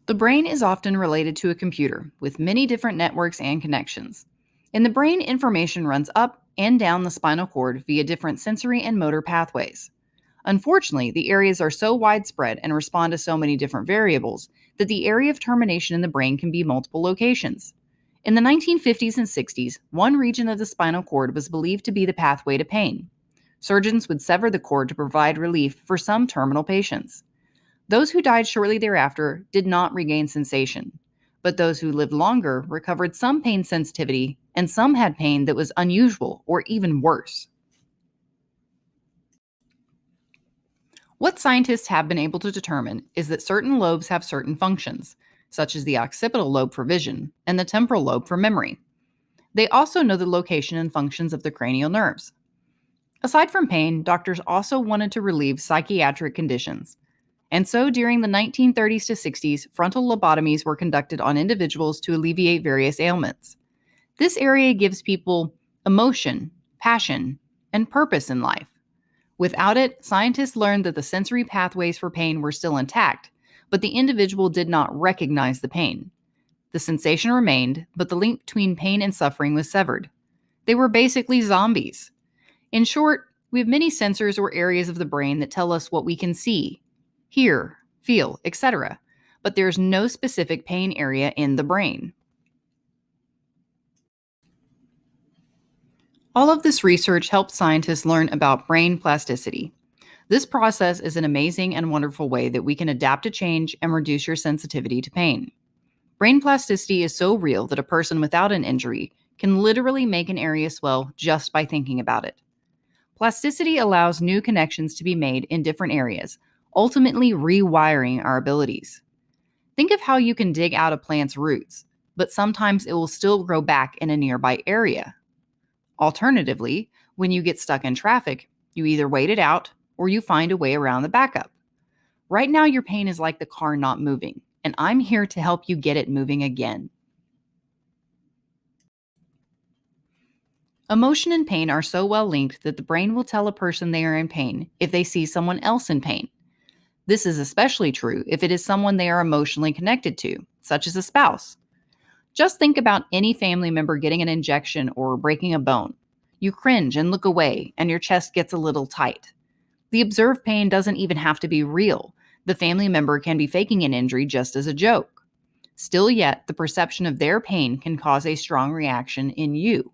The brain is often related to a computer with many different networks and connections. In the brain, information runs up and down the spinal cord via different sensory and motor pathways. Unfortunately, the areas are so widespread and respond to so many different variables that the area of termination in the brain can be multiple locations. In the 1950s and 60s, one region of the spinal cord was believed to be the pathway to pain. Surgeons would sever the cord to provide relief for some terminal patients. Those who died shortly thereafter did not regain sensation, but those who lived longer recovered some pain sensitivity, and some had pain that was unusual or even worse. What scientists have been able to determine is that certain lobes have certain functions, such as the occipital lobe for vision and the temporal lobe for memory. They also know the location and functions of the cranial nerves. Aside from pain, doctors also wanted to relieve psychiatric conditions. And so during the 1930s to 60s, frontal lobotomies were conducted on individuals to alleviate various ailments. This area gives people emotion, passion, and purpose in life. Without it, scientists learned that the sensory pathways for pain were still intact, but the individual did not recognize the pain. The sensation remained, but the link between pain and suffering was severed. They were basically zombies. In short, we have many sensors or areas of the brain that tell us what we can see, hear, feel, etc., but there is no specific pain area in the brain. All of this research helps scientists learn about brain plasticity. This process is an amazing and wonderful way that we can adapt to change and reduce your sensitivity to pain. Brain plasticity is so real that a person without an injury can literally make an area swell just by thinking about it. Plasticity allows new connections to be made in different areas, ultimately rewiring our abilities. Think of how you can dig out a plant's roots, but sometimes it will still grow back in a nearby area. Alternatively, when you get stuck in traffic, you either wait it out or you find a way around the backup. Right now, your pain is like the car not moving, and I'm here to help you get it moving again. Emotion and pain are so well linked that the brain will tell a person they are in pain if they see someone else in pain. This is especially true if it is someone they are emotionally connected to, such as a spouse. Just think about any family member getting an injection or breaking a bone. You cringe and look away, and your chest gets a little tight. The observed pain doesn't even have to be real. The family member can be faking an injury just as a joke. Still yet, the perception of their pain can cause a strong reaction in you.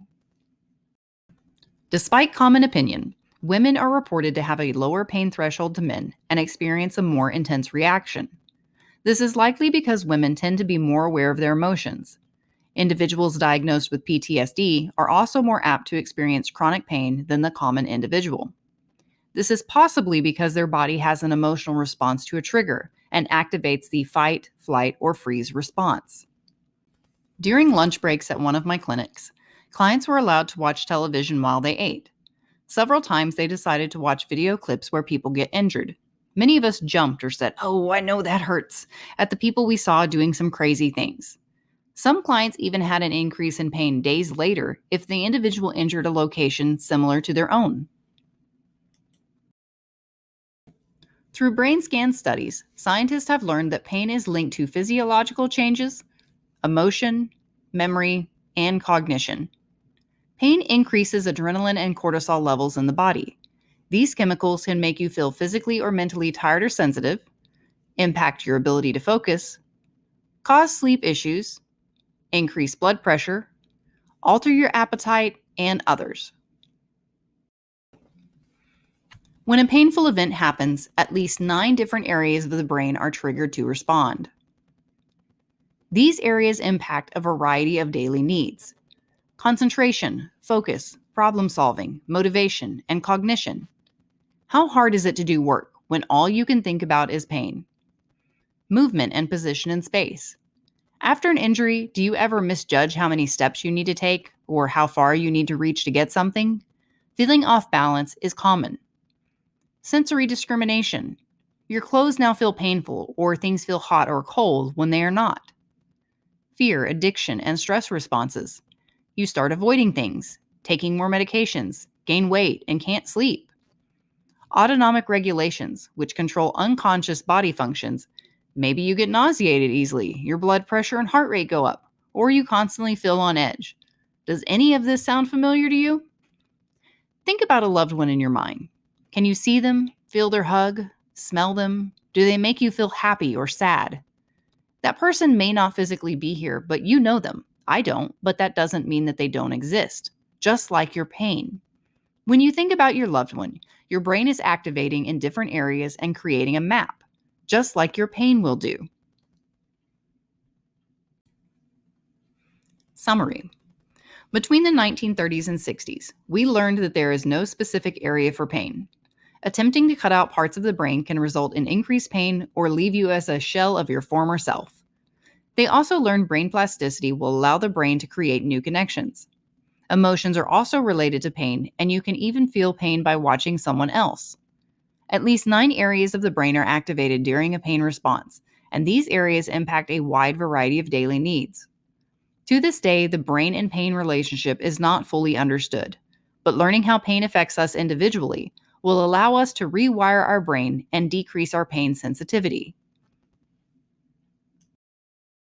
Despite common opinion, women are reported to have a lower pain threshold to men and experience a more intense reaction. This is likely because women tend to be more aware of their emotions. Individuals diagnosed with PTSD are also more apt to experience chronic pain than the common individual. This is possibly because their body has an emotional response to a trigger and activates the fight, flight, or freeze response. During lunch breaks at one of my clinics, clients were allowed to watch television while they ate. Several times they decided to watch video clips where people get injured. Many of us jumped or said, "Oh, I know that hurts," at the people we saw doing some crazy things. Some clients even had an increase in pain days later if the individual injured a location similar to their own. Through brain scan studies, scientists have learned that pain is linked to physiological changes, emotion, memory, and cognition. Pain increases adrenaline and cortisol levels in the body. These chemicals can make you feel physically or mentally tired or sensitive, impact your ability to focus, cause sleep issues, increase blood pressure, alter your appetite, and others. When a painful event happens, at least 9 different areas of the brain are triggered to respond. These areas impact a variety of daily needs: concentration, focus, problem solving, motivation, and cognition. How hard is it to do work when all you can think about is pain? Movement and position in space. After an injury, do you ever misjudge how many steps you need to take or how far you need to reach to get something? Feeling off balance is common. Sensory discrimination. Your clothes now feel painful or things feel hot or cold when they are not. Fear, addiction, and stress responses. You start avoiding things, taking more medications, gain weight, and can't sleep. Autonomic regulations, which control unconscious body functions, Maybe you get nauseated easily, your blood pressure and heart rate go up, or you constantly feel on edge. Does any of this sound familiar to you? Think about a loved one in your mind. Can you see them, feel their hug, smell them? Do they make you feel happy or sad? That person may not physically be here, but you know them. I don't, but that doesn't mean that they don't exist. Just like your pain. When you think about your loved one, your brain is activating in different areas and creating a map, just like your pain will do. Summary. Between the 1930s and 60s, we learned that there is no specific area for pain. Attempting to cut out parts of the brain can result in increased pain or leave you as a shell of your former self. They also learned brain plasticity will allow the brain to create new connections. Emotions are also related to pain, and you can even feel pain by watching someone else. At least 9 areas of the brain are activated during a pain response, and these areas impact a wide variety of daily needs. To this day, the brain and pain relationship is not fully understood, but learning how pain affects us individually will allow us to rewire our brain and decrease our pain sensitivity.